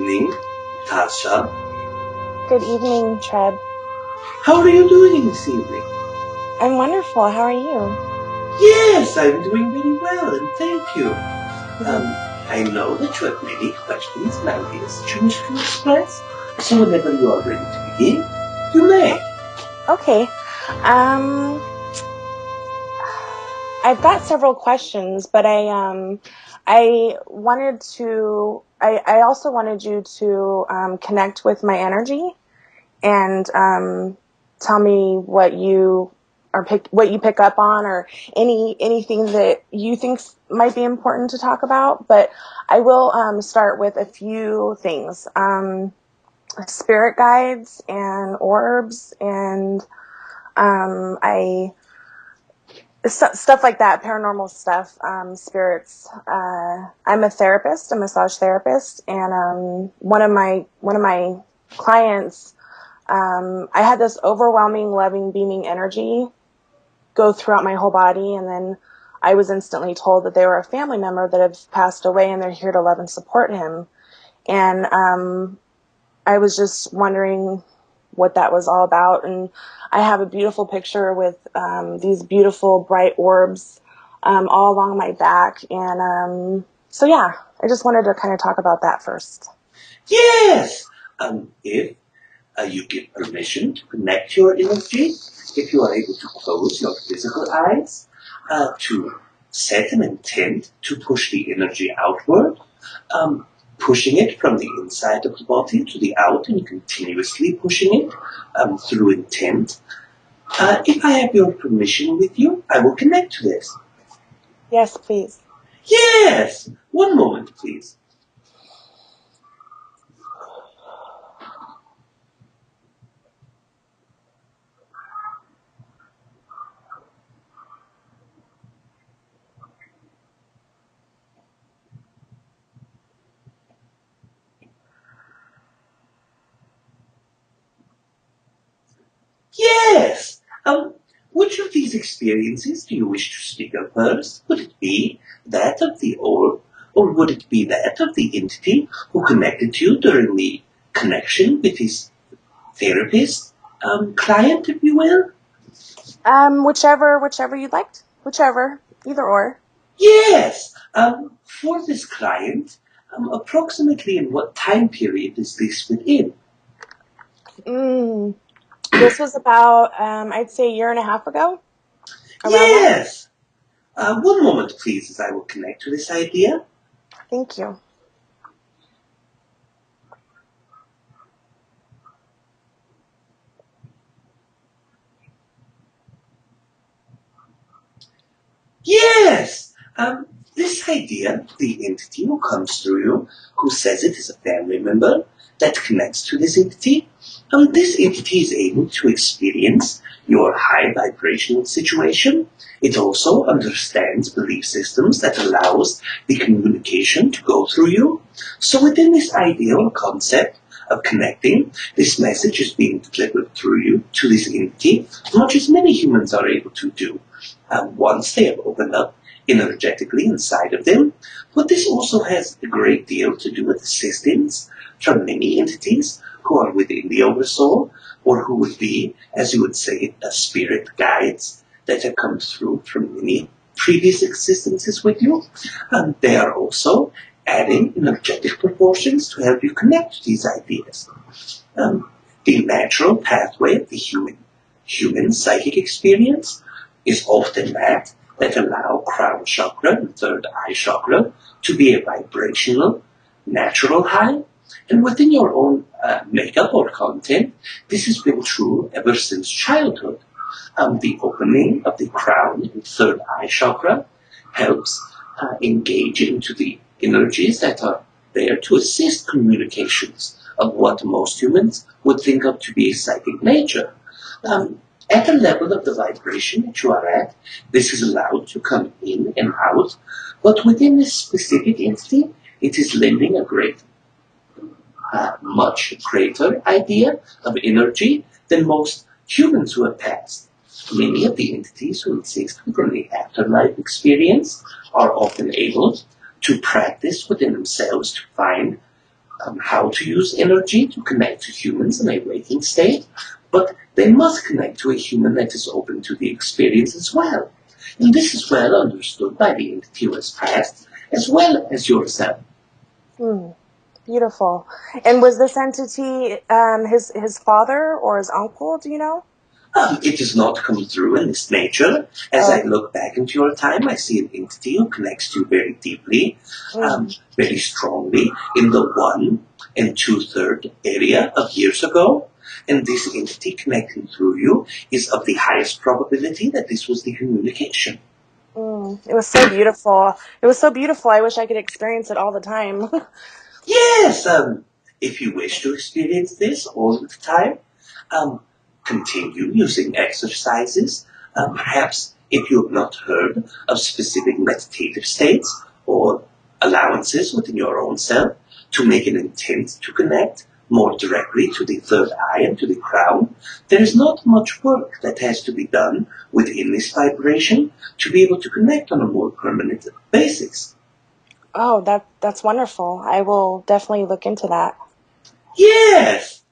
evening, Tasha. Good evening, Treb. How are you doing this evening? I'm wonderful. How are you? Yes, I'm doing very well, and thank you. I know that you have many questions and ideas that you wish to express, so whenever you are ready to begin, you may. Okay. I've got several questions, but I also wanted you to connect with my energy and tell me what you pick up on, or anything that you think might be important to talk about. But I will start with a few things: spirit guides and orbs, and stuff like that, paranormal stuff, spirits. I'm a therapist, a massage therapist, and one of my clients, I had this overwhelming, loving, beaming energy go throughout my whole body, and then I was instantly told that they were a family member that had passed away, and they're here to love and support him. And I was just wondering what that was all about. And I have a beautiful picture with these beautiful bright orbs all along my back. And so, yeah, I just wanted to kind of talk about that first. Yes! If you give permission to connect your energy, if you are able to close your physical eyes, to set an intent to push the energy outward, pushing it from the inside of the body to the out and continuously pushing it through intent. If I have your permission with you, I will connect to this. Yes, please. Yes! One moment, please. Yes! Which of these experiences do you wish to speak of first? Would it be that of the orb, or would it be that of the entity who connected to you during the connection with his therapist, client, if you will? Whichever you'd like. Whichever. Either or. Yes! For this client, approximately in what time period is this within? This was about, I'd say, a year and a half ago. Yes! One moment, please, as I will connect to this idea. Thank you. Yes! This idea, the entity who comes through you, who says it is a family member that connects to this entity, this entity is able to experience your high vibrational situation. It also understands belief systems that allows the communication to go through you. So within this ideal concept of connecting, this message is being delivered through you to this entity, much as many humans are able to do once they have opened up energetically inside of them. But this also has a great deal to do with assistance from many entities who are within the oversoul, or who would be, as you would say, spirit guides that have come through from many previous existences with you. They are also adding energetic proportions to help you connect to these ideas. The natural pathway of the human psychic experience is often that allow crown chakra and third eye chakra to be a vibrational, natural high. And within your own makeup or content, this has been true ever since childhood. The opening of the crown and third eye chakra helps engage into the energies that are there to assist communications of what most humans would think of to be psychic nature. At the level of the vibration that you are at, this is allowed to come in and out, but within this specific entity, it is lending a much greater idea of energy than most humans who have passed. Many of the entities who exist within the afterlife experience are often able to practice within themselves to find how to use energy to connect to humans in a waking state, but they must connect to a human that is open to the experience as well. And this is well understood by the entity who has passed, as well as yourself. Beautiful. And was this entity his father or his uncle, do you know? It does not come through in this nature. As I look back into your time, I see an entity who connects to you very deeply, very strongly, in the 1 2/3 area of years ago. And this entity connecting through you is of the highest probability that this was the communication. It was so beautiful. It was so beautiful. I wish I could experience it all the time. Yes, if you wish to experience this all the time, continue using exercises. Perhaps if you have not heard of specific meditative states or allowances within your own self, to make an intent to connect more directly to the third eye and to the crown, there is not much work that has to be done within this vibration to be able to connect on a more permanent basis. Oh, that's wonderful. I will definitely look into that. Yes!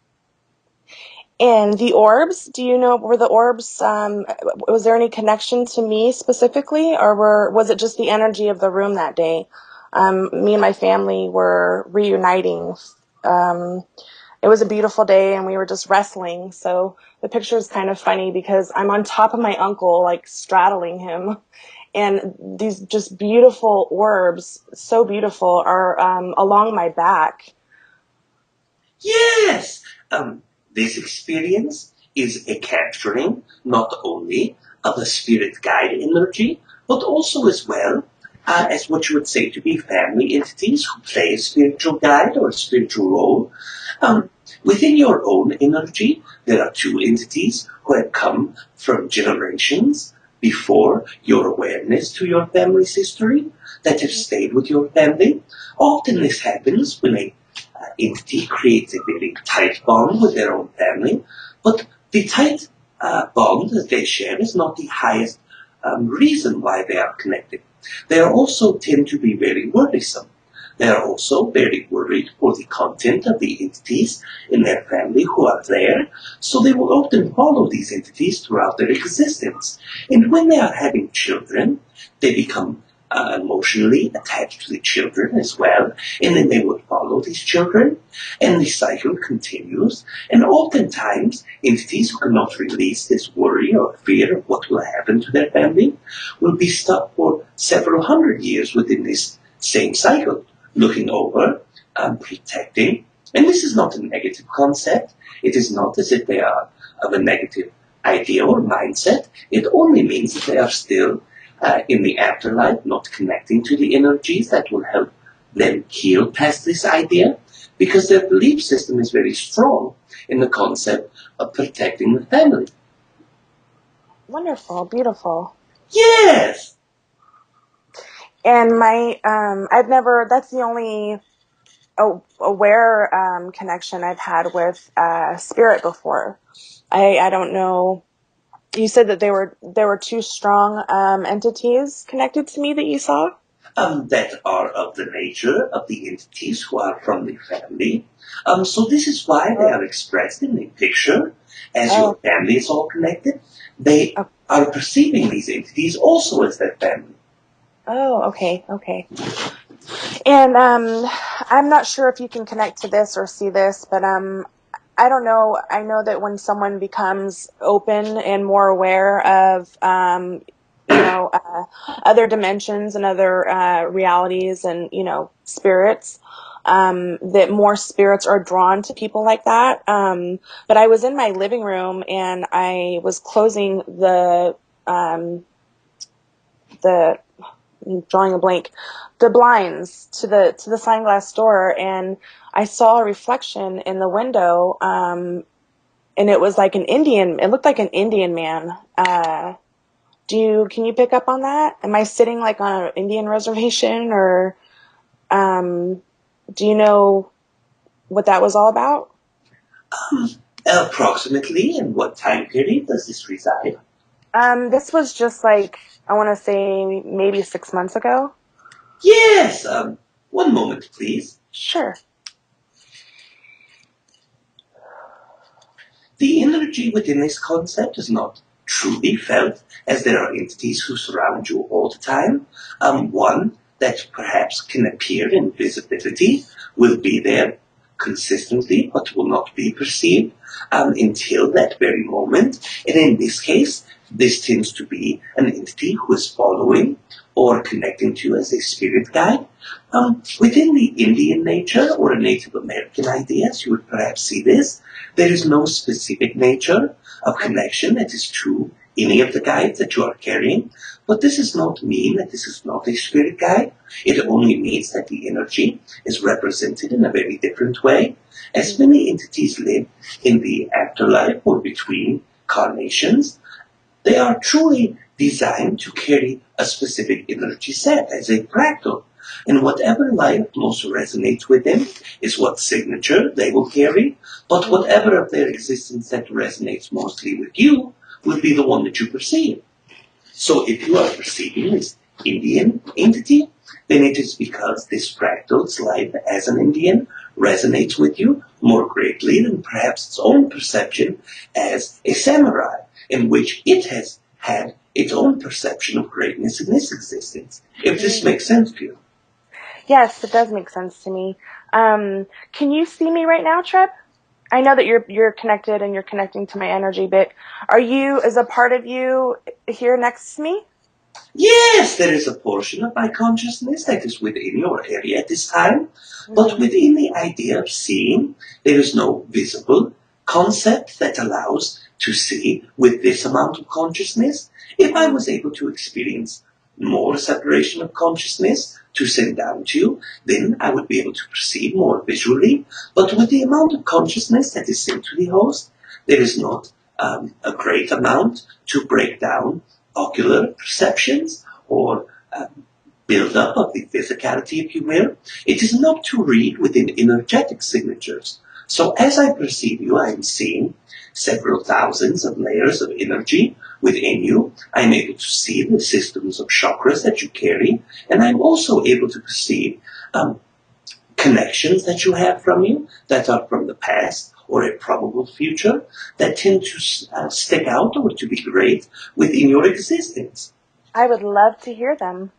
And the orbs, do you know, were the orbs, was there any connection to me specifically, or was it just the energy of the room that day? Me and my family were reuniting. It was a beautiful day and we were just wrestling. So the picture is kind of funny because I'm on top of my uncle, like straddling him. And these just beautiful orbs, so beautiful, are along my back. Yes! This experience is a capturing not only of a spirit guide energy, but also as well as what you would say to be family entities who play a spiritual guide or a spiritual role. Within your own energy, there are 2 entities who have come from generations before your awareness to your family's history that have stayed with your family. Often this happens when a entity creates a very tight bond with their own family, but the tight bond that they share is not the highest reason why they are connected. They also tend to be very worrisome. They are also very worried for the content of the entities in their family who are there, so they will often follow these entities throughout their existence. And when they are having children, they become emotionally attached to the children as well, and then they would follow these children, and the cycle continues. And oftentimes, entities who cannot release this worry or fear of what will happen to their family will be stuck for several hundred years within this same cycle, looking over, protecting. And this is not a negative concept. It is not as if they are of a negative idea or mindset. It only means that they are still in the afterlife, not connecting to the energies that will help them heal past this idea, because their belief system is very strong in the concept of protecting the family. Wonderful, beautiful. Yes! And that's the only aware connection I've had with spirit before. I don't know. You said that there were 2 strong entities connected to me that you saw? That are of the nature of the entities who are from the family. So this is why they are expressed in the picture as your family is all connected. They are perceiving these entities also as their family. Oh, okay. And I'm not sure if you can connect to this or see this, but I don't know. I know that when someone becomes open and more aware of, other dimensions and other realities and, spirits, that more spirits are drawn to people like that. But I was in my living room and I was closing I'm drawing a blank, the blinds to the sliding glass door, and I saw a reflection in the window, and it was like it looked like an Indian man. Can you pick up on that? Am I sitting like on an Indian reservation, or do you know what that was all about? Approximately in what time period does this reside? This was just like, I want to say maybe 6 months ago. Yes, one moment, please. Sure. energy within this concept is not truly felt, as there are entities who surround you all the time. One that perhaps can appear in visibility will be there consistently, but will not be perceived until that very moment. And in this case, this tends to be an entity who is following or connecting to you as a spirit guide. Within the Indian nature or a Native American ideas, you would perhaps see this. There is no specific nature of connection that is to any of the guides that you are carrying, but this does not mean that this is not a spirit guide. It only means that the energy is represented in a very different way. As many entities live in the afterlife or between carnations, they are truly designed to carry a specific energy set as a fractal. And whatever life most resonates with them is what signature they will carry, but whatever of their existence that resonates mostly with you will be the one that you perceive. So if you are perceiving this Indian entity, then it is because this fractal's life as an Indian resonates with you more greatly than perhaps its own perception as a samurai, in which it has had its own perception of greatness in this existence. If this makes sense to you. Yes, it does make sense to me. Can you see me right now, Treb? I know that you're connected and you're connecting to my energy, but is a part of you here next to me? Yes, there is a portion of my consciousness that is within your area at this time, but within the idea of seeing, there is no visible concept that allows to see with this amount of consciousness. If I was able to experience more separation of consciousness to send down to you, then I would be able to perceive more visually. But with the amount of consciousness that is sent to the host, there is not a great amount to break down ocular perceptions or build-up of the physicality, if you will. It is not to read within energetic signatures. So as I perceive you, I am seeing several thousands of layers of energy within you. I'm able to see the systems of chakras that you carry, and I'm also able to perceive connections that you have from you that are from the past or a probable future that tend to stick out or to be great within your existence. I would love to hear them.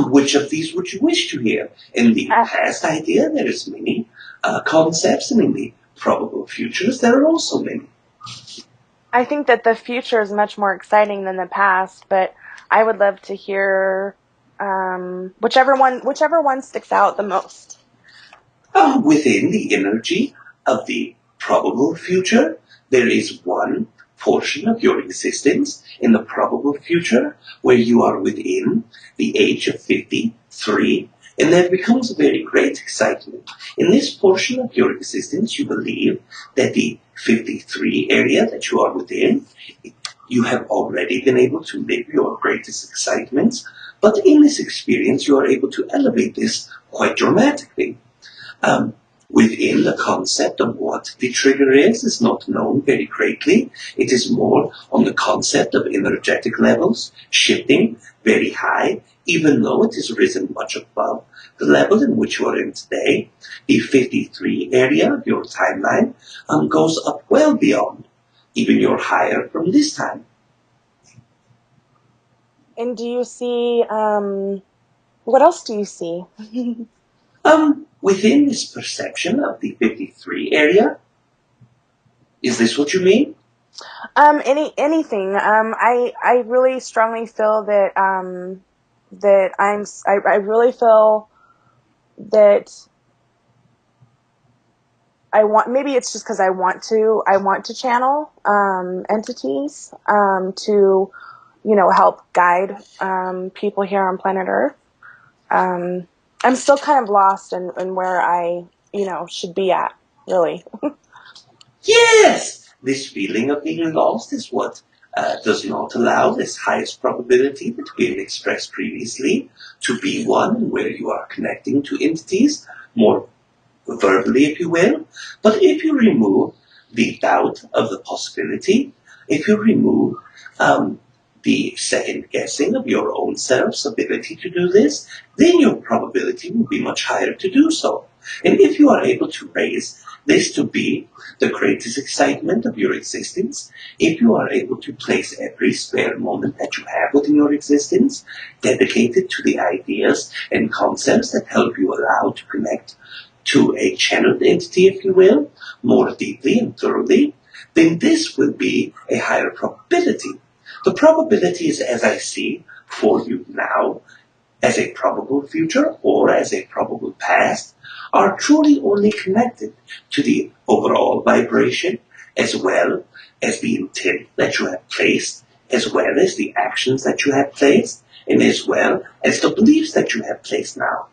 Which of these would you wish to hear? In the past idea, there is many concepts, and in the probable futures, there are also many. I think that the future is much more exciting than the past, but I would love to hear whichever one sticks out the most. Within the energy of the probable future, there is one portion of your existence in the probable future where you are within the age of 53, and there becomes a very great excitement. In this portion of your existence, you believe that the 53 area that you are within, you have already been able to live your greatest excitements, but in this experience, you are able to elevate this quite dramatically. Within the concept of what the trigger is not known very greatly. It is more on the concept of energetic levels shifting very high, even though it has risen much above the level in which you are in today. The 53 area of your timeline goes up well beyond even your higher from this time. And do you see, what else do you see? Within this perception of the 53 area, is this what you mean? Anything. I really strongly feel that, I really feel that maybe it's just because I want to channel, entities, to, help guide, people here on planet Earth. I'm still kind of lost in where I, should be at, really. Yes! This feeling of being lost is what does not allow this highest probability that we had expressed previously to be one where you are connecting to entities more verbally, if you will. But if you remove the doubt of the possibility, if you remove the second guessing of your own self's ability to do this, then your probability will be much higher to do so. And if you are able to raise this to be the greatest excitement of your existence, if you are able to place every spare moment that you have within your existence dedicated to the ideas and concepts that help you allow to connect to a channeled entity, if you will, more deeply and thoroughly, then this will be a higher probability. The probabilities, as I see for you now, as a probable future or as a probable past, are truly only connected to the overall vibration, as well as the intent that you have placed, as well as the actions that you have placed, and as well as the beliefs that you have placed now.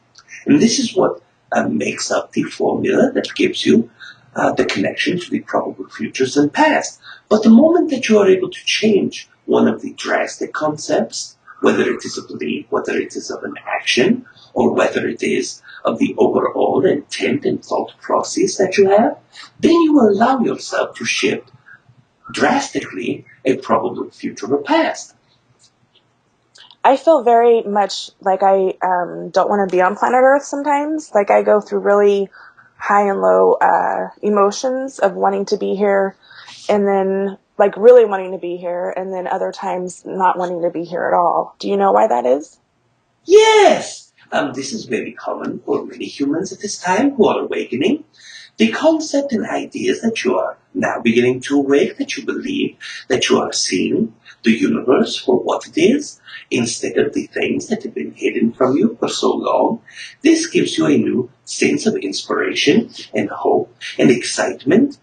And this is what makes up the formula that gives you the connection to the probable futures and past. But the moment that you are able to change one of the drastic concepts, whether it is a belief, whether it is of an action, or whether it is of the overall intent and thought process that you have, then you will allow yourself to shift drastically a probable future or past. I feel very much like I don't want to be on planet Earth sometimes. Like I go through really high and low emotions of wanting to be here, and then like really wanting to be here, and then other times not wanting to be here at all. Do you know why that is? Yes! This is very common for many humans at this time who are awakening. The concept and ideas that you are now beginning to awake, that you believe that you are seeing the universe for what it is, instead of the things that have been hidden from you for so long, this gives you a new sense of inspiration and hope and excitement.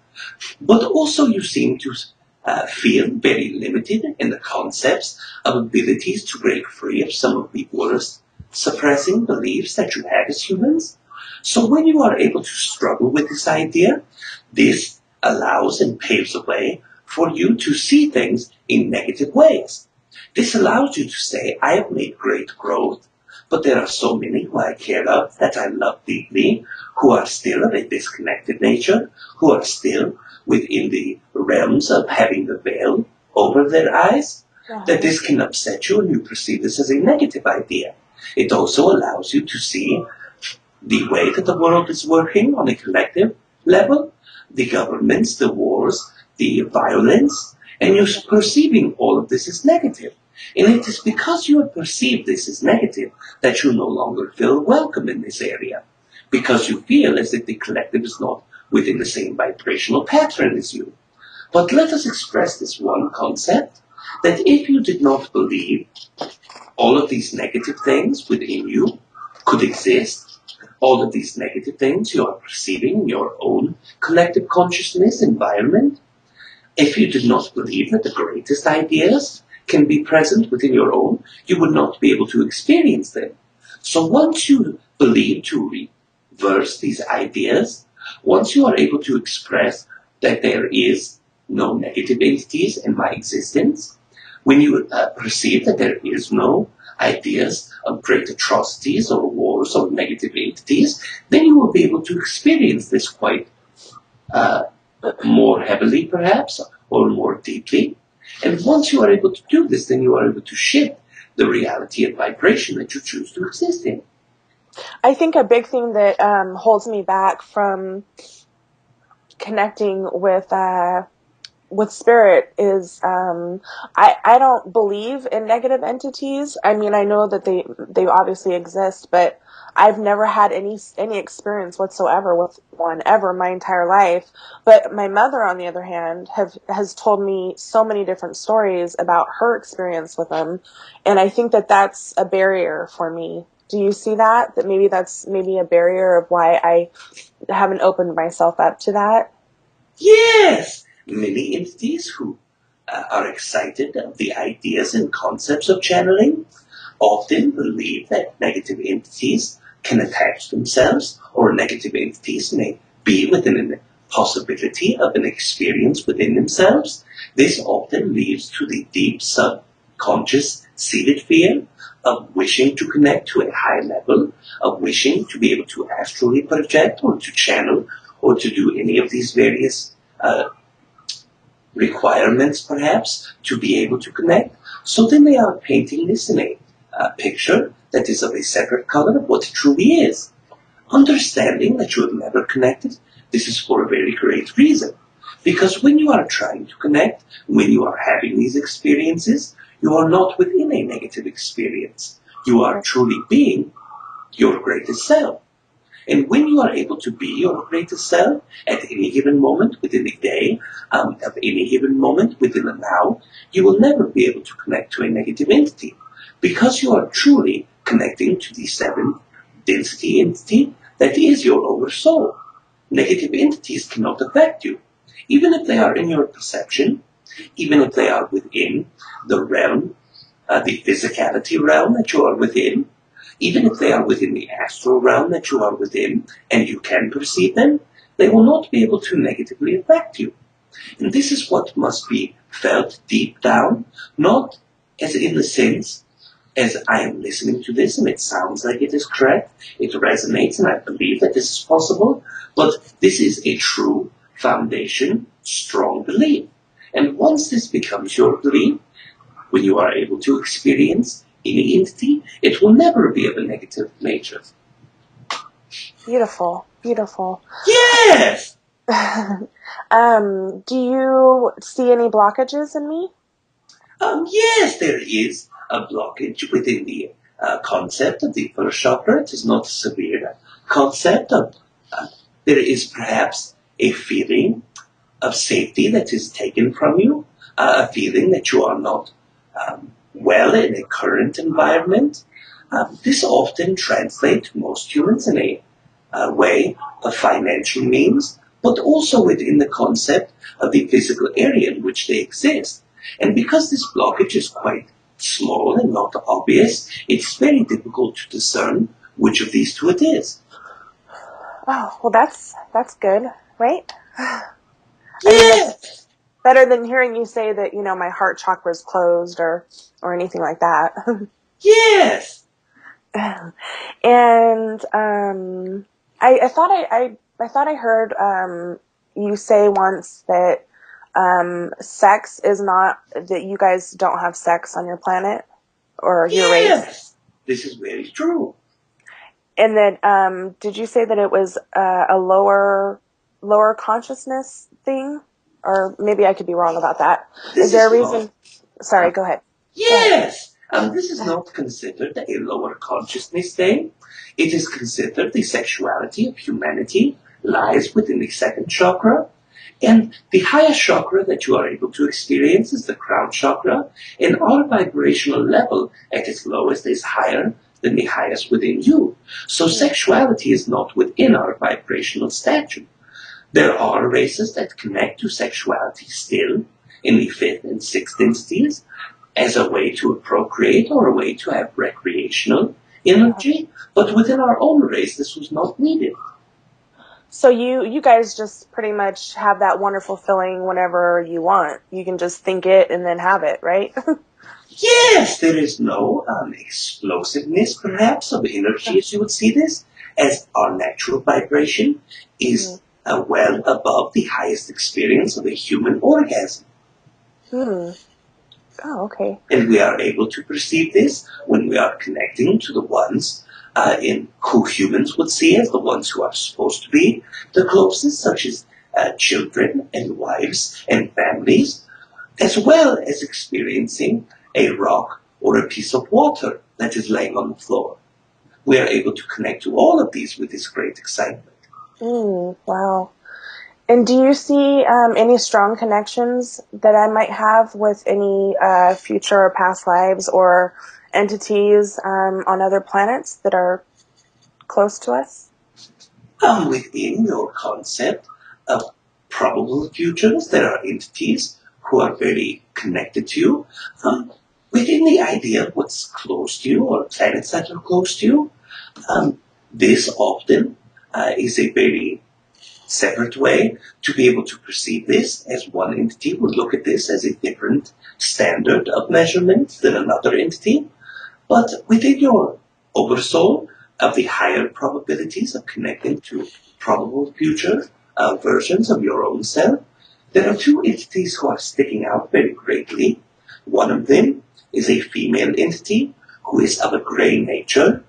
But also you seem to feel very limited in the concepts of abilities to break free of some of the worst suppressing beliefs that you have as humans. So when you are able to struggle with this idea, this allows and paves the way for you to see things in negative ways. This allows you to say, I have made great growth, but there are so many who I care of, that I love deeply, who are still of a disconnected nature, who are still within the realms of having the veil over their eyes, that this can upset you and you perceive this as a negative idea. It also allows you to see the way that the world is working on a collective level, the governments, the wars, the violence, and you're perceiving all of this as negative. And it is because you have perceived this as negative that you no longer feel welcome in this area, because you feel as if the collective is not within the same vibrational pattern as you. But let us express this one concept, that if you did not believe all of these negative things within you could exist, all of these negative things you are perceiving in your own collective consciousness environment, if you did not believe that the greatest ideas can be present within your own, you would not be able to experience them. So once you believe to reverse these ideas, once you are able to express that there is no negative entities in my existence, when you perceive that there is no ideas of great atrocities or wars or negative entities, then you will be able to experience this quite more heavily, perhaps, or more deeply. And once you are able to do this, then you are able to shift the reality and vibration that you choose to exist in. I think a big thing that holds me back from connecting with spirit is I don't believe in negative entities. I mean, I know that they obviously exist, but I've never had any experience whatsoever with one ever my entire life. But my mother, on the other hand, has told me so many different stories about her experience with them, and I think that that's a barrier for me. Do you see that? That maybe that's maybe a barrier of why I haven't opened myself up to that? Yes! Many entities who are excited of the ideas and concepts of channeling often believe that negative entities can attach themselves, or negative entities may be within a possibility of an experience within themselves. This often leads to the deep subconscious seated fear of wishing to connect to a high level, of wishing to be able to astrally project or to channel or to do any of these various requirements, perhaps, to be able to connect. So then they are painting this in a picture that is of a separate color of what it truly is. Understanding that you are never connected, this is for a very great reason. Because when you are trying to connect, when you are having these experiences, you are not within a negative experience. You are truly being your greatest self. And when you are able to be your greatest self at any given moment within a day, at any given moment within a now, you will never be able to connect to a negative entity. Because you are truly connecting to the seventh density entity that is your oversoul. Negative entities cannot affect you. Even if they are in your perception, even if they are within the realm, the physicality realm that you are within, even if they are within the astral realm that you are within, and you can perceive them, they will not be able to negatively affect you. And this is what must be felt deep down, not as in the sense as I am listening to this and it sounds like it is correct, it resonates and I believe that this is possible, but this is a true foundation, strong belief. And once this becomes your belief, when you are able to experience any entity, it will never be of a negative nature. Beautiful, beautiful. Yes! Do you see any blockages in me? Yes, there is a blockage within the concept of the first chakra. It is not a severe concept of, there is perhaps a feeling of safety that is taken from you, a feeling that you are not well in a current environment. This often translates to most humans in a way of financial means, but also within the concept of the physical area in which they exist. And because this blockage is quite small and not obvious, it's very difficult to discern which of these two it is. Oh, well, that's good, right? Yeah. Better than hearing you say that, my heart chakra is closed or anything like that. Yes. And I thought I heard you say once that sex is not, that you guys don't have sex on your planet or your race. Yes. This is very true. And then did you say that it was a lower consciousness thing? Or maybe I could be wrong about that. Is there a reason? Sorry, go ahead. Yes. This is not considered a lower consciousness thing. It is considered the sexuality of humanity lies within the second chakra. And the highest chakra that you are able to experience is the crown chakra. And our vibrational level at its lowest is higher than the highest within you. So sexuality is not within our vibrational stature. There are races that connect to sexuality still in the fifth and sixth densities as a way to procreate or a way to have recreational energy, but within our own race this was not needed. So you guys just pretty much have that wonderful feeling whenever you want. You can just think it and then have it, right? Yes, there is no explosiveness perhaps of energy as you would see this, as our natural vibration is well above the highest experience of a human orgasm. Oh, okay. And we are able to perceive this when we are connecting to the ones in who humans would see as the ones who are supposed to be the closest, such as children and wives and families, as well as experiencing a rock or a piece of water that is laying on the floor. We are able to connect to all of these with this great excitement. Wow. And do you see any strong connections that I might have with any future or past lives or entities on other planets that are close to us? Within your concept of probable futures, there are entities who are very connected to you. Within the idea of what's close to you or planets that are close to you, this often is a very separate way to be able to perceive this, as one entity would look at this as a different standard of measurement than another entity. But within your oversoul of the higher probabilities of connecting to probable future versions of your own self, there are two entities who are sticking out very greatly. One of them is a female entity who is of a gray nature,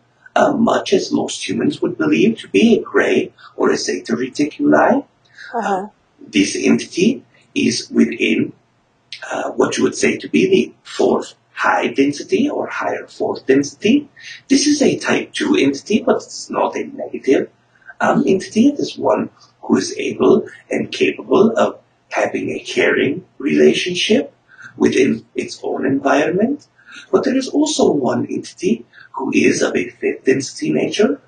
much as most humans would believe to be a gray or a zeta reticuli. This entity is within what you would say to be the fourth high density or higher fourth density. This is a type 2 entity, but it's not a negative entity. It is one who is able and capable of having a caring relationship within its own environment. But there is also one entity who is of a fifth density nature,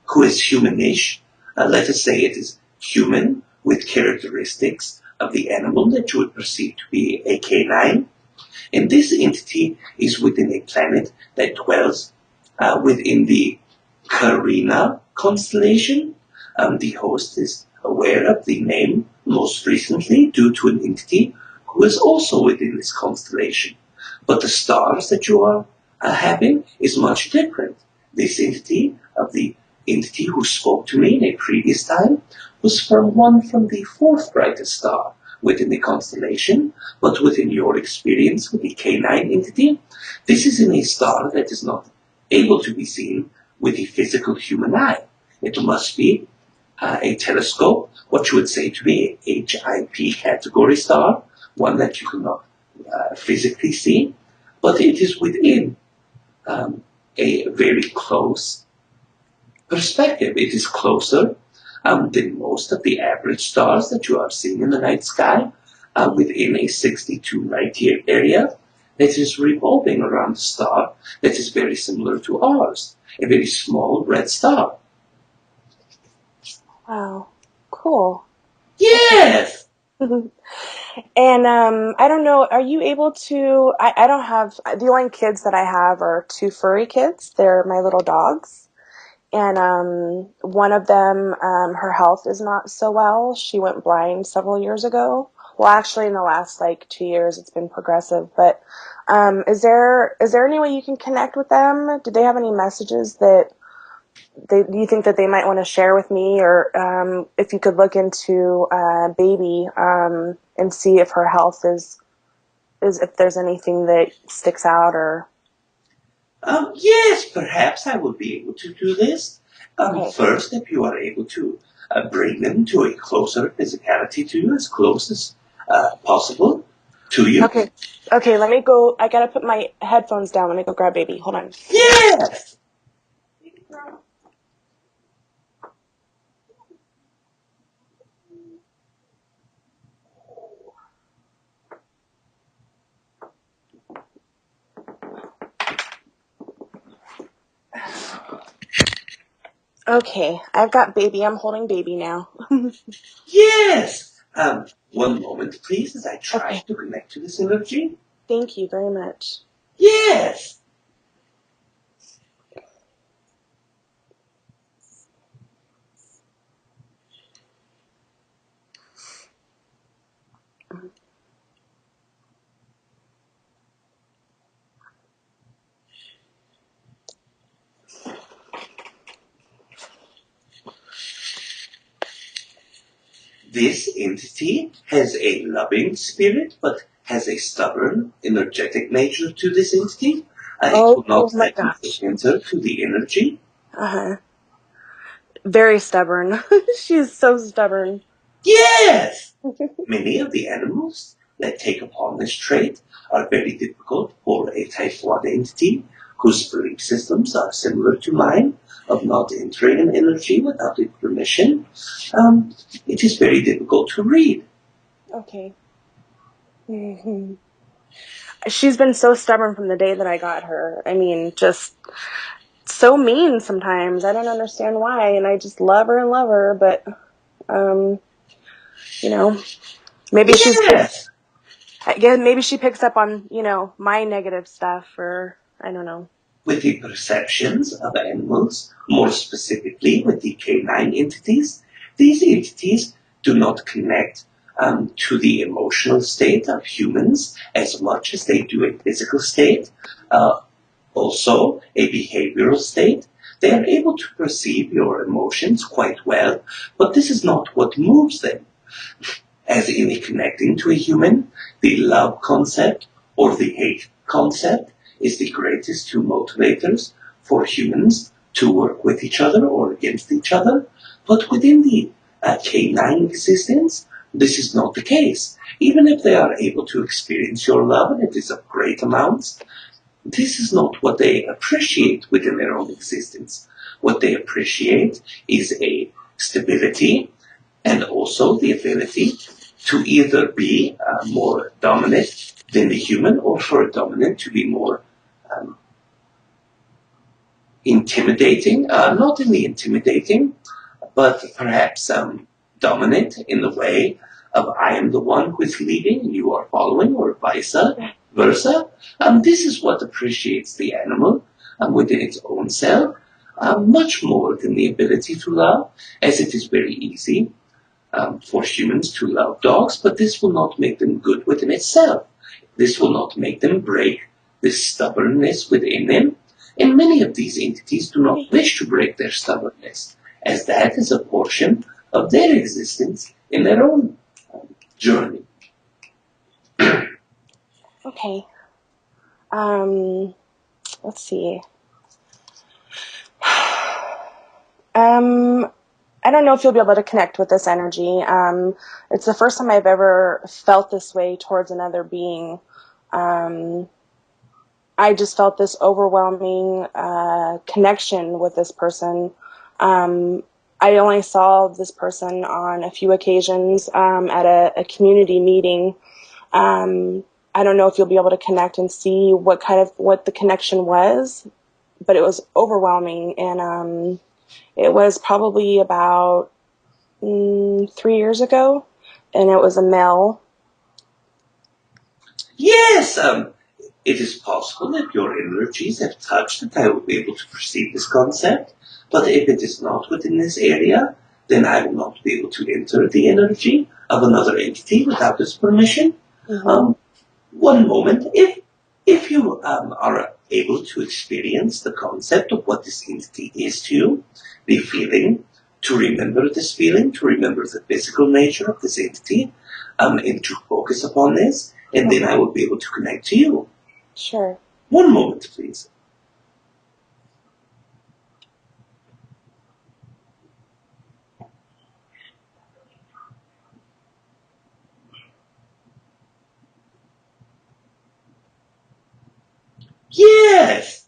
who is humanish. Let us say it is human with characteristics of the animal that you would perceive to be a canine. And this entity is within a planet that dwells within the Carina constellation. The host is aware of the name most recently due to an entity who is also within this constellation. But the stars that you are having is much different. This entity of the entity who spoke to me in a previous time was from the fourth brightest star within the constellation, but within your experience with the K9 entity, this is in a star that is not able to be seen with the physical human eye. It must be a telescope, what you would say to be a HIP category star, one that you cannot physically see, but it is within a very close perspective. It is closer than most of the average stars that you are seeing in the night sky within a 62 light year area that is revolving around a star that is very similar to ours, a very small red star. Wow, cool. Yes! And I don't know, are you able to, I don't have, the only kids that I have are two furry kids. They're my little dogs. And one of them, her health is not so well. She went blind several years ago. Well, actually, in the last 2 years, it's been progressive. But is there any way you can connect with them? Do they have any messages that you think that they might want to share with me, or if you could look into baby and see if her health is if there's anything that sticks out, or Yes, perhaps I will be able to do this. Okay. First, if you are able to bring them to a closer physicality to you, as close as possible to you. Okay, let me go. I gotta put my headphones down. Let me go grab baby. Hold on. Yes! Okay, I've got baby. I'm holding baby now. Yes! One moment, please, as I try to connect to this energy. Thank you very much. Yes! This entity has a loving spirit, but has a stubborn, energetic nature to this entity. It will not let you enter to the energy. Very stubborn. She's so stubborn. Yes! Many of the animals that take upon this trait are very difficult for a type 1 entity whose belief systems are similar to mine, of not entering an energy without its permission. It is very difficult to read. Okay. Mm-hmm. She's been so stubborn from the day that I got her. I mean, just so mean sometimes. I don't understand why, and I just love her, but maybe maybe she picks up on, my negative stuff, or I don't know. With the perceptions of animals, more specifically with the canine entities, these entities do not connect to the emotional state of humans as much as they do a physical state, also a behavioral state. They are able to perceive your emotions quite well, but this is not what moves them. As in connecting to a human, the love concept or the hate concept is the greatest two motivators for humans to work with each other or against each other. But within the canine existence, this is not the case. Even if they are able to experience your love, and it is of great amounts, this is not what they appreciate within their own existence. What they appreciate is a stability and also the ability to either be more dominant than the human, or for a dominant to be more intimidating, not in the intimidating, but perhaps dominant in the way of I am the one who is leading and you are following, or vice versa. This is what appreciates the animal within its own self, much more than the ability to love, as it is very easy for humans to love dogs, but this will not make them good within itself. This will not make them break this stubbornness within them. And many of these entities do not wish to break their stubbornness, as that is a portion of their existence in their own journey. Okay. Let's see. I don't know if you'll be able to connect with this energy. It's the first time I've ever felt this way towards another being. I just felt this overwhelming connection with this person. I only saw this person on a few occasions at a community meeting. I don't know if you'll be able to connect and see what the connection was, but it was overwhelming, and it was probably about 3 years ago, and it was a male. Yes, it is possible that your energies have touched that I will be able to perceive this concept, but if it is not within this area, then I will not be able to enter the energy of another entity without this permission. Mm-hmm. One moment, if you are able to experience the concept of what this entity is to you, the feeling, to remember this feeling, to remember the physical nature of this entity, and to focus upon this, and then I will be able to connect to you. Sure. One moment, please. Yes!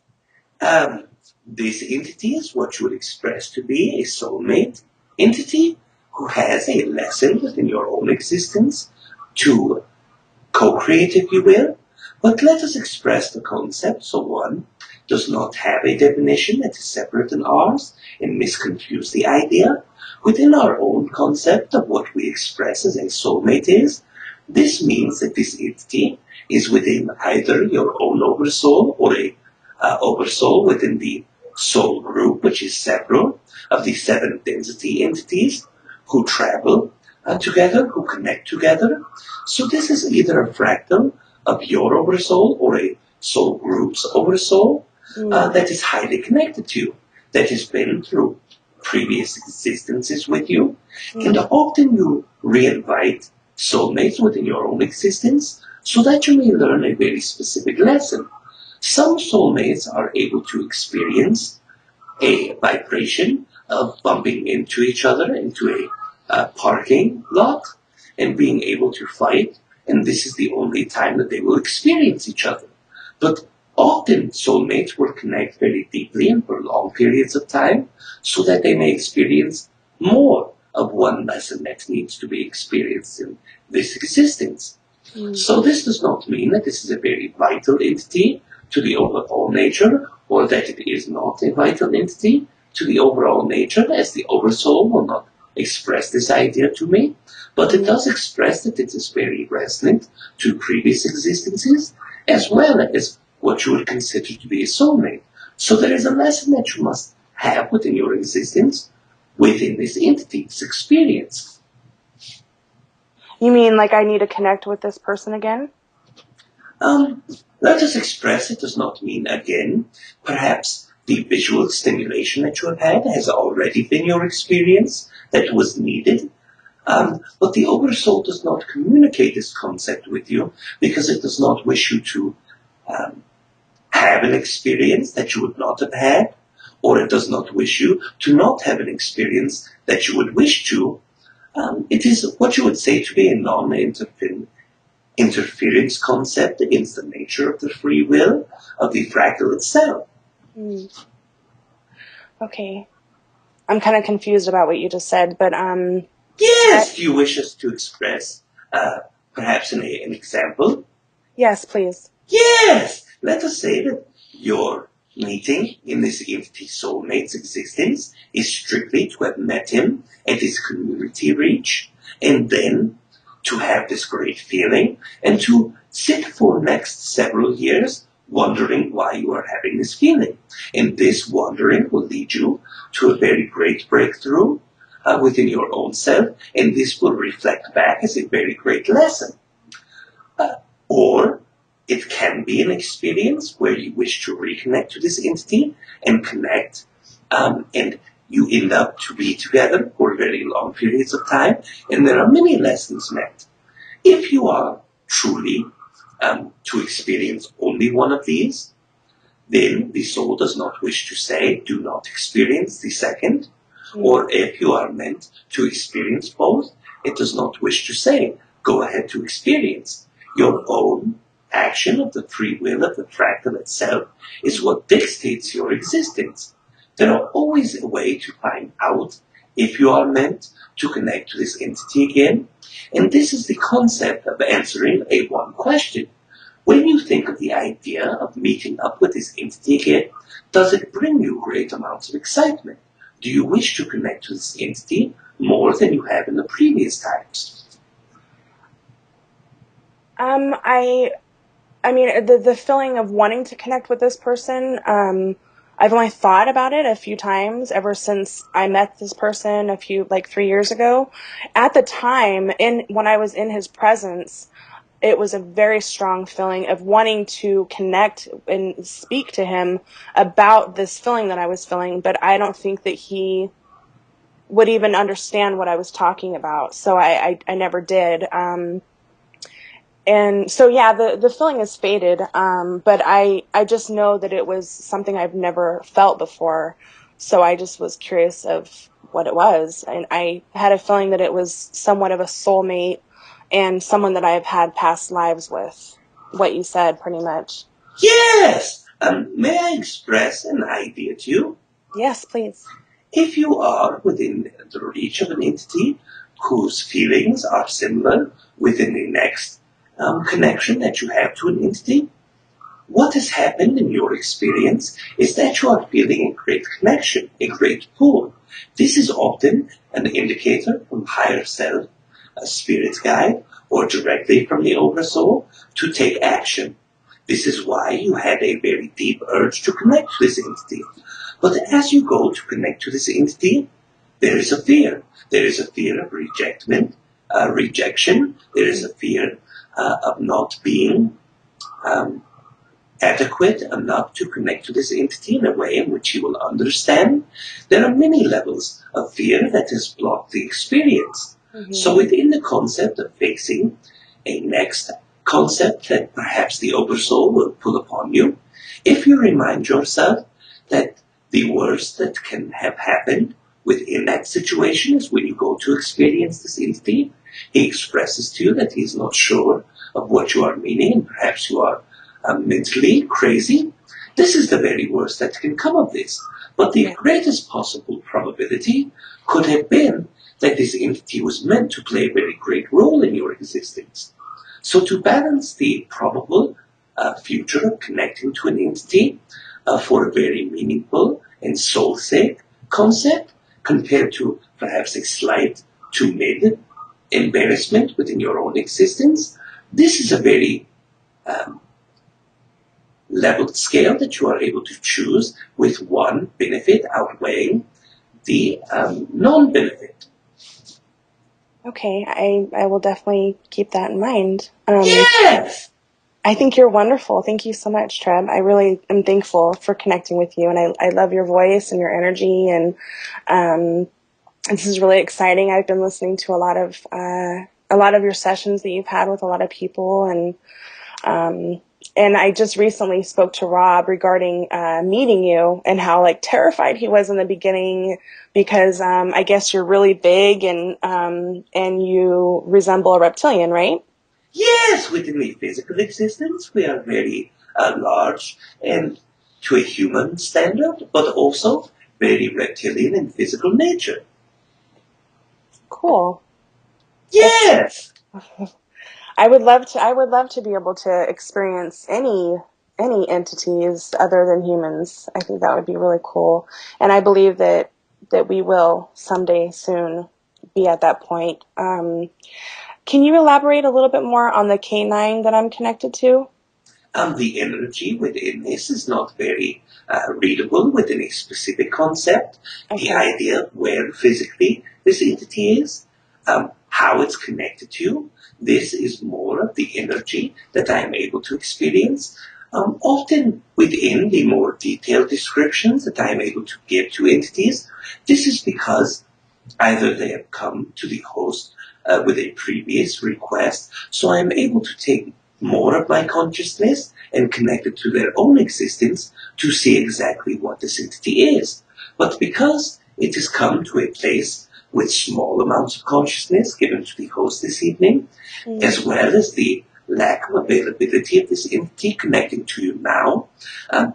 This entity is what you would express to be a soulmate entity who has a lesson within your own existence to co-create, if you will. But let us express the concept so one does not have a definition that is separate than ours and misconfuse the idea. Within our own concept of what we express as a soulmate is, this means that this entity is within either your own oversoul or a oversoul within the soul group, which is several of the 7 density entities who travel together, who connect together. So this is either a fractal of your oversoul or a soul group's oversoul that is highly connected to you, that has been through previous existences with you. And often you reinvite soulmates within your own existence so that you may learn a very specific lesson. Some soulmates are able to experience a vibration of bumping into each other into a parking lot and being able to fight, and this is the only time that they will experience each other. But often soulmates will connect very deeply and for long periods of time so that they may experience more of one lesson that needs to be experienced in this existence. So this does not mean that this is a very vital entity to the overall nature, or that it is not a vital entity to the overall nature, as the oversoul will not express this idea to me, but it does express that it is very resonant to previous existences, as well as what you would consider to be a soulmate. So there is a lesson that you must have within your existence, within this entity's experience. You mean like I need to connect with this person again? Let us express it does not mean again. Perhaps the visual stimulation that you have had has already been your experience that was needed. But the oversoul does not communicate this concept with you because it does not wish you to have an experience that you would not have had, or it does not wish you to not have an experience that you would wish to, it is what you would say to be a non-interference concept against the nature of the free will of the fractal itself. Okay. I'm kind of confused about what you just said, but Yes, do you wish us to express perhaps an example? Yes, please. Yes! Let us say that your meeting in this entity soulmate's existence is strictly to have met him at his community reach, and then to have this great feeling, and to sit for the next several years wondering why you are having this feeling. And this wondering will lead you to a very great breakthrough within your own self, and this will reflect back as a very great lesson. Or it can be an experience where you wish to reconnect to this entity and connect, and you end up to be together for very long periods of time, and there are many lessons met. If you are truly to experience only one of these, then the soul does not wish to say, do not experience the second. Or if you are meant to experience both, it does not wish to say, go ahead to experience. Your own action of the free will of the fractal itself is what dictates your existence. There are always a way to find out if you are meant to connect to this entity again, and this is the concept of answering a one question. When you think of the idea of meeting up with this entity again, does it bring you great amounts of excitement? Do you wish to connect to this entity more than you have in the previous times? I mean, the feeling of wanting to connect with this person, I've only thought about it a few times ever since I met this person 3 years ago. At the time, when I was in his presence, it was a very strong feeling of wanting to connect and speak to him about this feeling that I was feeling, but I don't think that he would even understand what I was talking about. So I never did. And so, yeah, the feeling has faded, but I just know that it was something I've never felt before, so I just was curious of what it was, and I had a feeling that it was somewhat of a soulmate and someone that I have had past lives with, what you said, pretty much. Yes! May I express an idea to you? Yes, please. If you are within the reach of an entity whose feelings are similar within the next connection that you have to an entity, what has happened in your experience is that you are feeling a great connection, a great pull. This is often an indicator from higher self, a spirit guide, or directly from the oversoul to take action. This is why you had a very deep urge to connect to this entity. But as you go to connect to this entity, there is a fear. There is a fear of rejection. There is a fear of not being adequate enough to connect to this entity in a way in which he will understand. There are many levels of fear that has blocked the experience. Mm-hmm. So within the concept of facing a next concept that perhaps the oversoul will pull upon you, if you remind yourself that the worst that can have happened within that situation is when you go to experience this entity, he expresses to you that he is not sure of what you are meaning, and perhaps you are mentally crazy. This is the very worst that can come of this. But the greatest possible probability could have been that this entity was meant to play a very great role in your existence. So to balance the probable future of connecting to an entity for a very meaningful and soul-safe concept, compared to perhaps a slight to mid embarrassment within your own existence, this is a very leveled scale that you are able to choose, with one benefit outweighing the non-benefit. Okay, I will definitely keep that in mind. Yes! I think you're wonderful. Thank you so much, Treb. I really am thankful for connecting with you, and I love your voice and your energy, and this is really exciting. I've been listening to a lot of your sessions that you've had with a lot of people, and And I just recently spoke to Rob regarding meeting you and how like terrified he was in the beginning because I guess you're really big and you resemble a reptilian, right? Yes, within the physical existence, we are very large and to a human standard, but also very reptilian in physical nature. Cool. Yes. I would love to be able to experience any entities other than humans. I think that would be really cool. And I believe that we will someday soon be at that point. Can you elaborate a little bit more on the canine that I'm connected to? The energy within this is not very readable within a specific concept. Okay. The idea of where physically this entity is, how it's connected to you, this is more of the energy that I am able to experience. Often within the more detailed descriptions that I am able to give to entities, this is because either they have come to the host with a previous request, so I am able to take more of my consciousness and connect it to their own existence to see exactly what this entity is. But because it has come to a place with small amounts of consciousness given to the host this evening, as well as the lack of availability of this entity connecting to you now,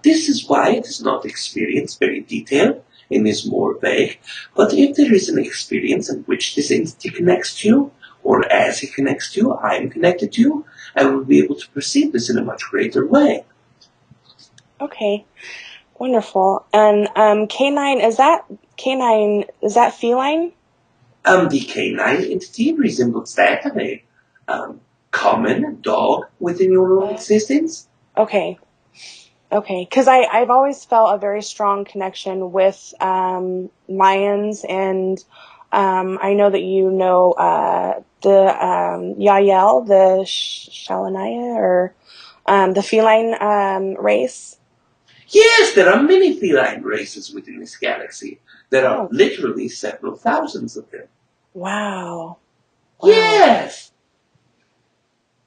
this is why it is not experienced very detailed and is more vague. But if there is an experience in which this entity connects to you, or as he connects to you, I am connected to you, I will be able to perceive this in a much greater way. Okay, wonderful. And canine, is that feline? The canine entity resembles that of a common dog within your own existence. Okay. Because I've always felt a very strong connection with lions, and I know that you know the Yael, the Shalanaya, or the feline race. Yes, there are many feline races within this galaxy. There are literally several thousands of them. Wow. Yes!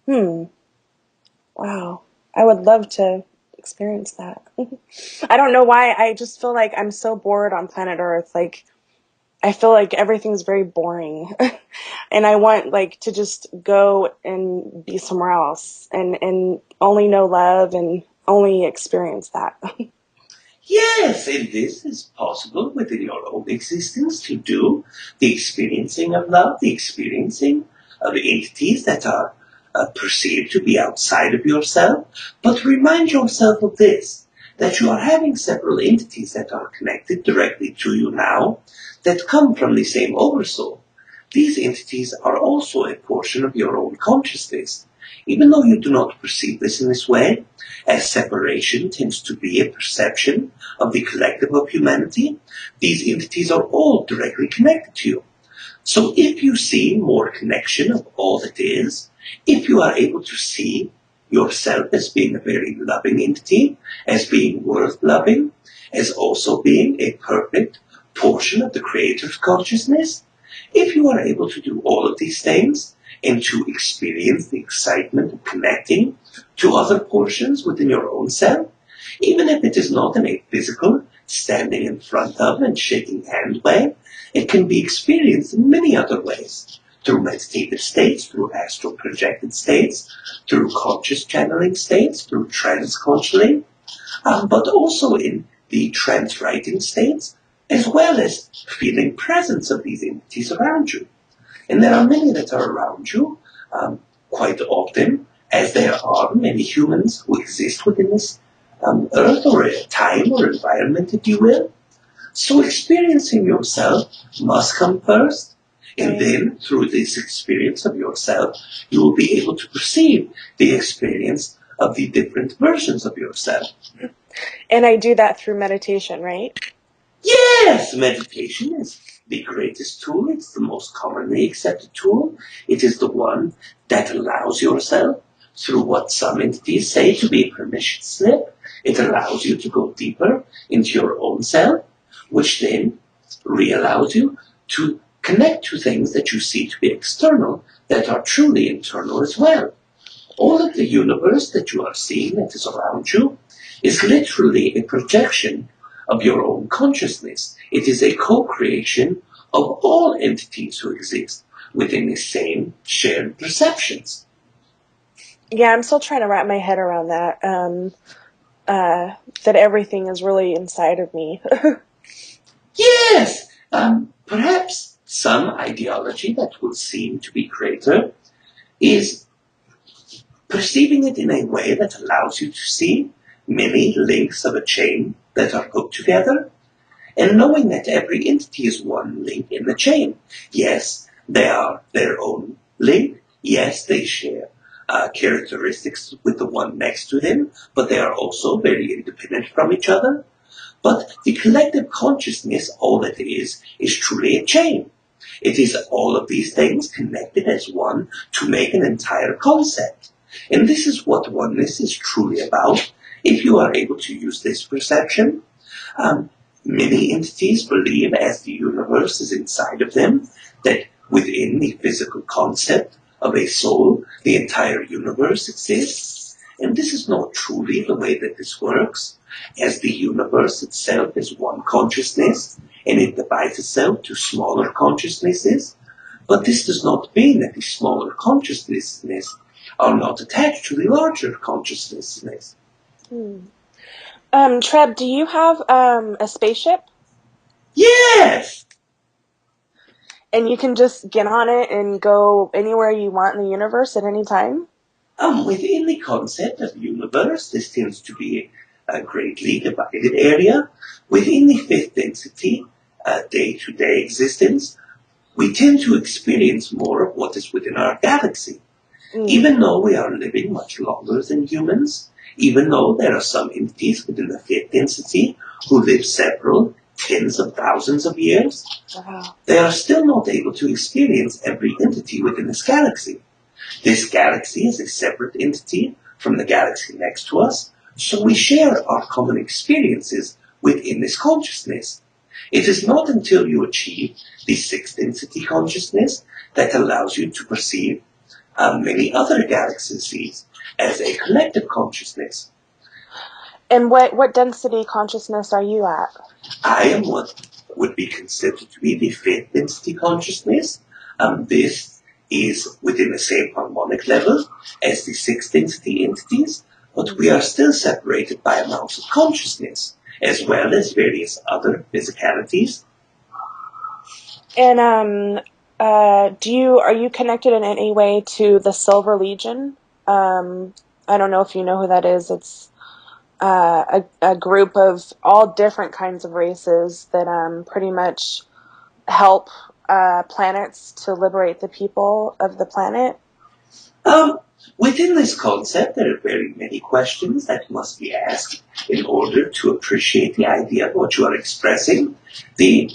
Wow. I would love to experience that. I don't know why. I just feel like I'm so bored on planet Earth. Like, I feel like everything's very boring. And I want like to just go and be somewhere else and only know love and only experience that. Yes, and this is possible within your own existence to do the experiencing of love, the experiencing of entities that are perceived to be outside of yourself. But remind yourself of this, that you are having several entities that are connected directly to you now that come from the same oversoul. These entities are also a portion of your own consciousness. Even though you do not perceive this in this way, as separation tends to be a perception of the collective of humanity, these entities are all directly connected to you. So if you see more connection of all that is, if you are able to see yourself as being a very loving entity, as being worth loving, as also being a perfect portion of the Creator's consciousness, if you are able to do all of these things and to experience the excitement of connecting to other portions within your own self, even if it is not in a physical, standing in front of and shaking hand way, it can be experienced in many other ways. Through meditative states, through astral projected states, through conscious channeling states, through trance consciously, but also in the trance writing states, as well as feeling presence of these entities around you. And there are many that are around you quite often, as there are many humans who exist within this earth or a time or environment, if you will. So experiencing yourself must come first, and then through this experience of yourself, you will be able to perceive the experience of the different versions of yourself. And I do that through meditation, right? Yes, meditation is the greatest tool. It's the most commonly accepted tool. It is the one that allows yourself, through what some entities say to be a permission slip, it allows you to go deeper into your own self, which then allows you to connect to things that you see to be external that are truly internal as well. All of the universe that you are seeing that is around you is literally a projection of your own consciousness. It is a co-creation of all entities who exist within the same shared perceptions. Yeah, I'm still trying to wrap my head around that. That everything is really inside of me. Yes, perhaps some ideology that would seem to be greater is perceiving it in a way that allows you to see many links of a chain that are put together, and knowing that every entity is one link in the chain. Yes, they are their own link. Yes, they share characteristics with the one next to them, but they are also very independent from each other. But the collective consciousness, all it is truly a chain. It is all of these things connected as one to make an entire concept. And this is what oneness is truly about. If you are able to use this perception, many entities believe, as the universe is inside of them, that within the physical concept of a soul, the entire universe exists. And this is not truly the way that this works, as the universe itself is one consciousness, and it divides itself to smaller consciousnesses. But this does not mean that the smaller consciousnesses are not attached to the larger consciousness. Treb, do you have a spaceship? Yes! And you can just get on it and go anywhere you want in the universe at any time? Within the concept of universe, this tends to be a greatly divided area. Within the fifth density, day-to-day existence, we tend to experience more of what is within our galaxy. Even though we are living much longer than humans, even though there are some entities within the fifth density who live several tens of thousands of years, they are still not able to experience every entity within this galaxy. This galaxy is a separate entity from the galaxy next to us, so we share our common experiences within this consciousness. It is not until you achieve the sixth density consciousness that allows you to perceive many other galaxies as a collective consciousness. And what density consciousness are you at? I am what would be considered to be the fifth density consciousness. This is within the same harmonic level as the sixth density entities, but we are still separated by amounts of consciousness, as well as various other physicalities. And are you connected in any way to the Silver Legion? I don't know if you know who that is. It's a group of all different kinds of races that pretty much help planets to liberate the people of the planet. Within this concept, there are very many questions that must be asked in order to appreciate the idea of what you are expressing. The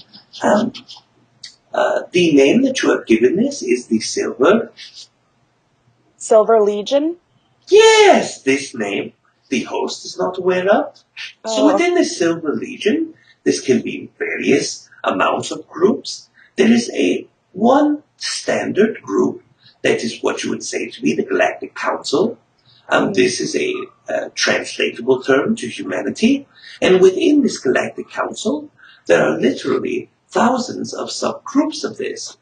name that you have given this is the Silver Legion? Yes, this name the host is not aware of. So within the Silver Legion, this can be various amounts of groups. There is one standard group that is what you would say to be the Galactic Council. This is a translatable term to humanity. And within this Galactic Council, there are literally thousands of subgroups of this.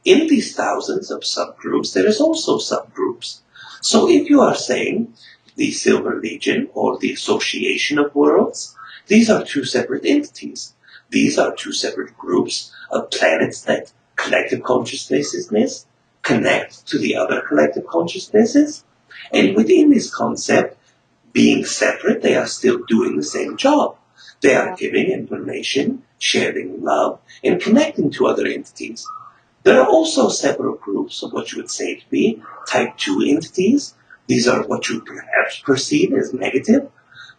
In these thousands of subgroups, there is also subgroups. So if you are saying the Silver Legion or the Association of Worlds, these are two separate entities. These are two separate groups of planets that collective consciousnesses connect to the other collective consciousnesses. And within this concept, being separate, they are still doing the same job. They are giving information, sharing love, and connecting to other entities. There are also several groups of what you would say to be type 2 entities. These are what you perhaps perceive as negative.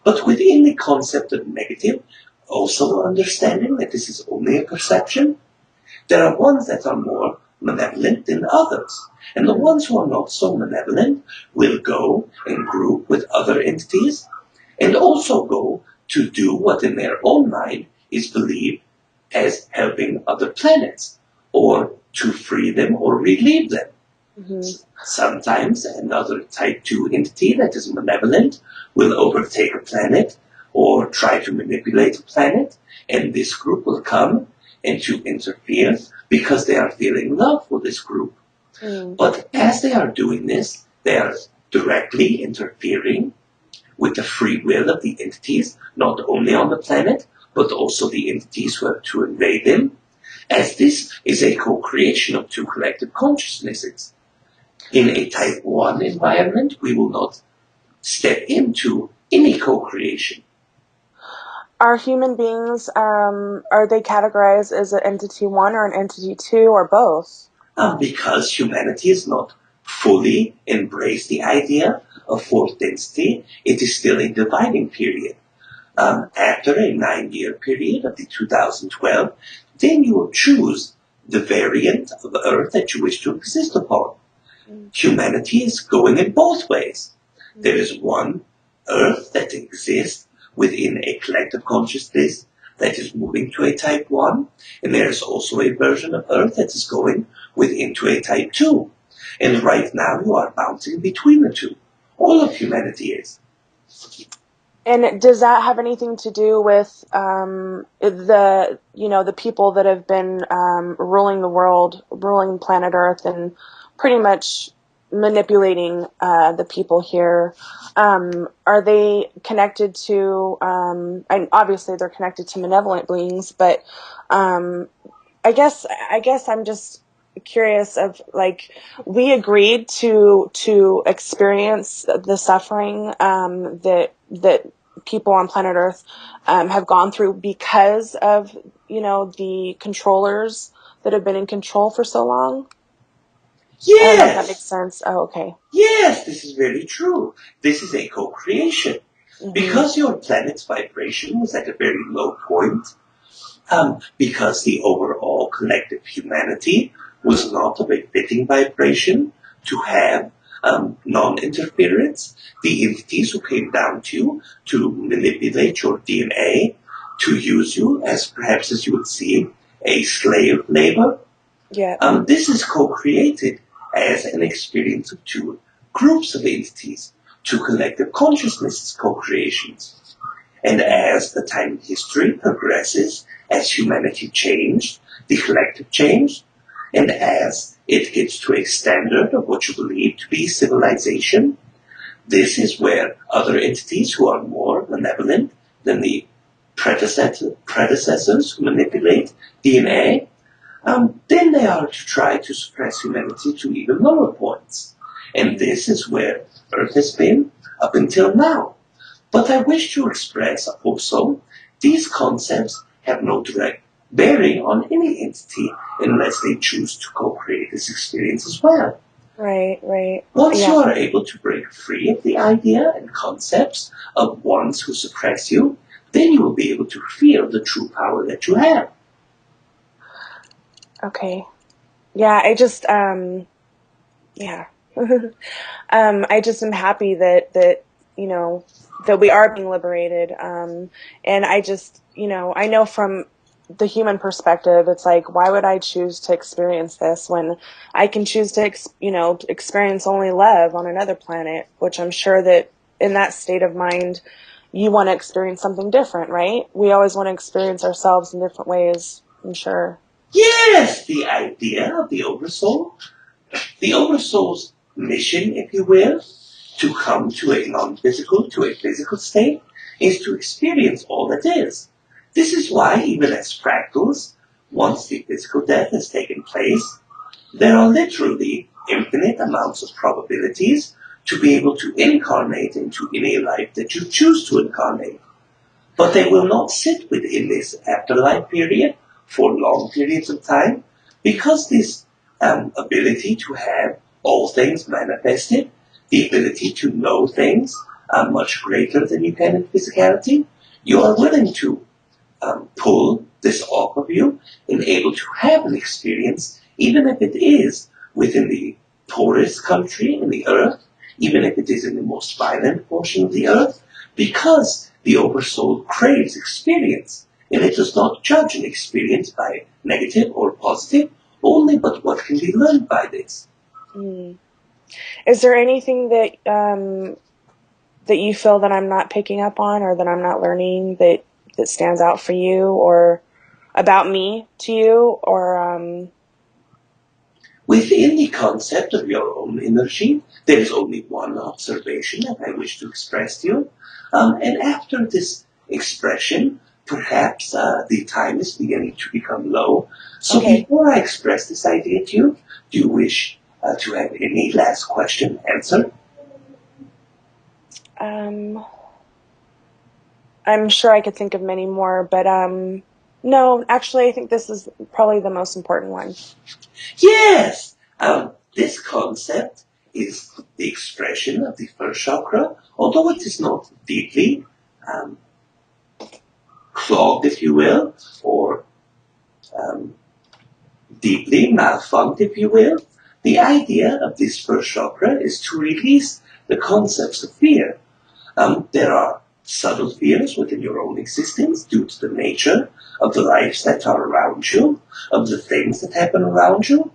But within the concept of negative, also understanding that this is only a perception, there are ones that are more malevolent than others. And the ones who are not so malevolent will go and group with other entities and also go to do what in their own mind is believed as helping other planets or to free them or relieve them. Mm-hmm. Sometimes another type 2 entity that is malevolent will overtake a planet or try to manipulate a planet, and this group will come and to interfere because they are feeling love for this group. But as they are doing this, they are directly interfering with the free will of the entities, not only on the planet, but also the entities who have to invade them, as this is a co-creation of two collective consciousnesses. In a type 1 environment, we will not step into any co-creation. Are human beings, are they categorized as an entity 1 or an entity 2 or both? Because humanity has not fully embraced the idea of fourth density, it is still a dividing period. After a 9-year period of the 2012, then you will choose the variant of Earth that you wish to exist upon. Humanity is going in both ways. There is one Earth that exists within a collective consciousness that is moving to a type 1, and there is also a version of Earth that is going into a type 2. And right now you are bouncing between the two. All of humanity is. And does that have anything to do with the people that have been ruling the world, ruling planet Earth, and pretty much manipulating the people here? Are they connected to? And obviously, they're connected to malevolent beings, but I guess I'm just curious of, like, we agreed to experience the suffering that people on planet Earth have gone through because of the controllers that have been in control for so long. Yes! I don't know if that makes sense. Oh, okay. Yes, this is very true. This is a co-creation. Mm-hmm. Because your planet's vibration was at a very low point, because the overall collective humanity was not of a fitting vibration to have non-interference, the entities who came down to you to manipulate your DNA, to use you as perhaps, as you would see, a slave labor. Yeah. This is co-created as an experience of two groups of entities, two collective consciousnesses co-creations. And as the time in history progresses, as humanity changed, the collective changed, and as it gets to a standard of what you believe to be civilization, this is where other entities who are more benevolent than the predecessors who manipulate DNA, then they are to try to suppress humanity to even lower points. And this is where Earth has been up until now. But I wish to express also, these concepts have no direct bearing on any entity unless they choose to co-create this experience as well. Right. Once you are able to break free of the idea and concepts of ones who suppress you, then you will be able to feel the true power that you have. Okay. Yeah, I just, I just am happy that we are being liberated. And I just, I know from the human perspective, it's like, why would I choose to experience this when I can choose to, experience only love on another planet, which I'm sure that in that state of mind, you want to experience something different, right? We always want to experience ourselves in different ways, I'm sure. Yes, the idea of the Oversoul, the Oversoul's mission, if you will, to come to a non-physical, to a physical state, is to experience all that is. This is why, even as fractals, once the physical death has taken place, there are literally infinite amounts of probabilities to be able to incarnate into any life that you choose to incarnate. But they will not sit within this afterlife period for long periods of time, because this ability to have all things manifested, the ability to know things much greater than you can in physicality, you are willing to pull this off of you and able to have an experience, even if it is within the poorest country in the earth, even if it is in the most violent portion of the earth, because the Oversoul craves experience, and it does not judge an experience by negative or positive, only but what can be learned by this. Mm. Is there anything that that you feel that I'm not picking up on, or that I'm not learning, that stands out for you, or about me to you, or Within the concept of your own energy, there is only one observation that I wish to express to you. And after this expression, perhaps the time is beginning to become low. So Okay. before I express this idea to you, do you wish to have any last question answered? I'm sure I could think of many more, but no, actually, I think this is probably the most important one. Yes! This concept is the expression of the first chakra, although it is not deeply clogged, if you will, or deeply malfunctioned, if you will. The idea of this first chakra is to release the concepts of fear. There are subtle fears within your own existence due to the nature of the lives that are around you, of the things that happen around you.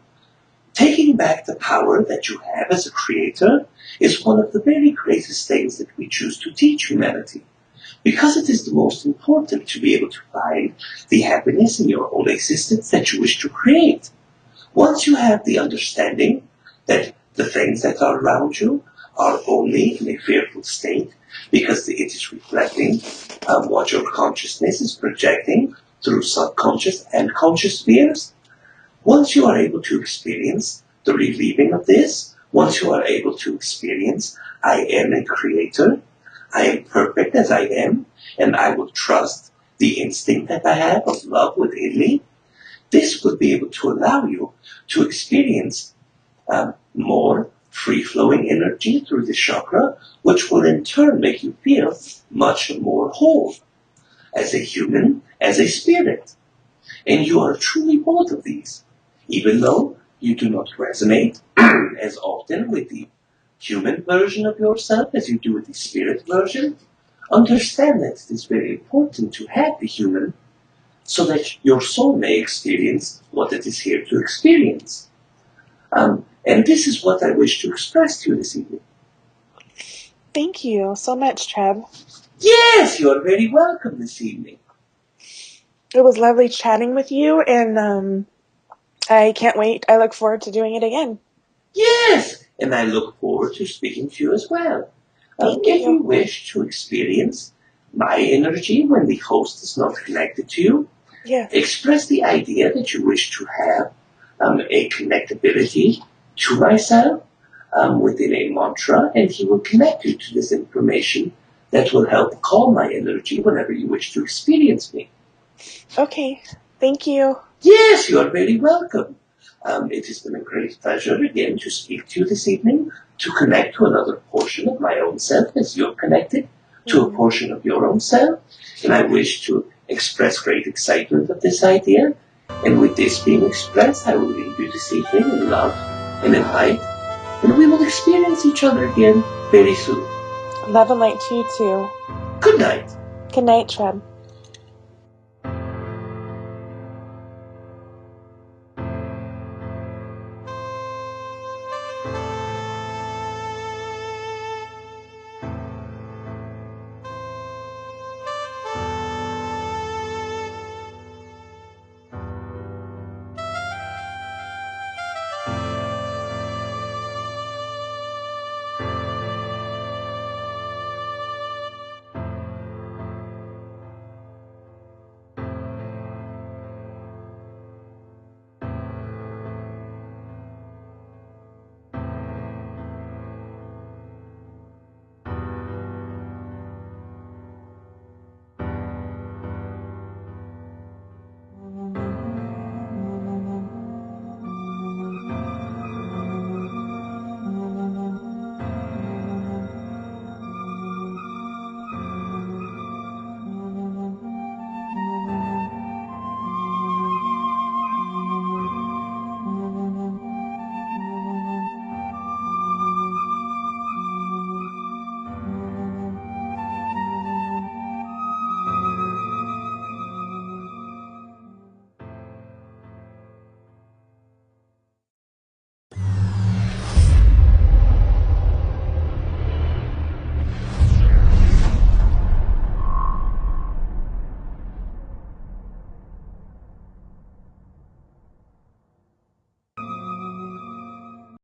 Taking back the power that you have as a creator is one of the very greatest things that we choose to teach humanity, because it is the most important to be able to find the happiness in your own existence that you wish to create. Once you have the understanding that the things that are around you are only in a fearful state because it is reflecting what your consciousness is projecting through subconscious and conscious fears, once you are able to experience the relieving of this, once you are able to experience, I am a creator, I am perfect as I am, and I will trust the instinct that I have of love within me, this will be able to allow you to experience more free-flowing energy through the chakra, which will in turn make you feel much more whole as a human, as a spirit. And you are truly both of these, even though you do not resonate as often with the human version of yourself as you do with the spirit version. Understand that it is very important to have the human so that your soul may experience what it is here to experience. And this is what I wish to express to you this evening. Thank you so much, Treb. Yes, you are very welcome this evening. It was lovely chatting with you, and I can't wait. I look forward to doing it again. Yes, and I look forward to speaking to you as well. Thank If you. you wish to experience my energy when the host is not connected to you, express the idea that you wish to have a connectability to myself within a mantra, and he will connect you to this information that will help calm my energy whenever you wish to experience me. Okay, thank you. Yes, you are very welcome. It has been a great pleasure again to speak to you this evening, to connect to another portion of my own self as you're connected to a portion of your own self. And I wish to express great excitement of this idea. And with this being expressed, I will leave you this evening in love and in light. And we will experience each other again very soon. Love and light to you too. Good night. Good night, Treb.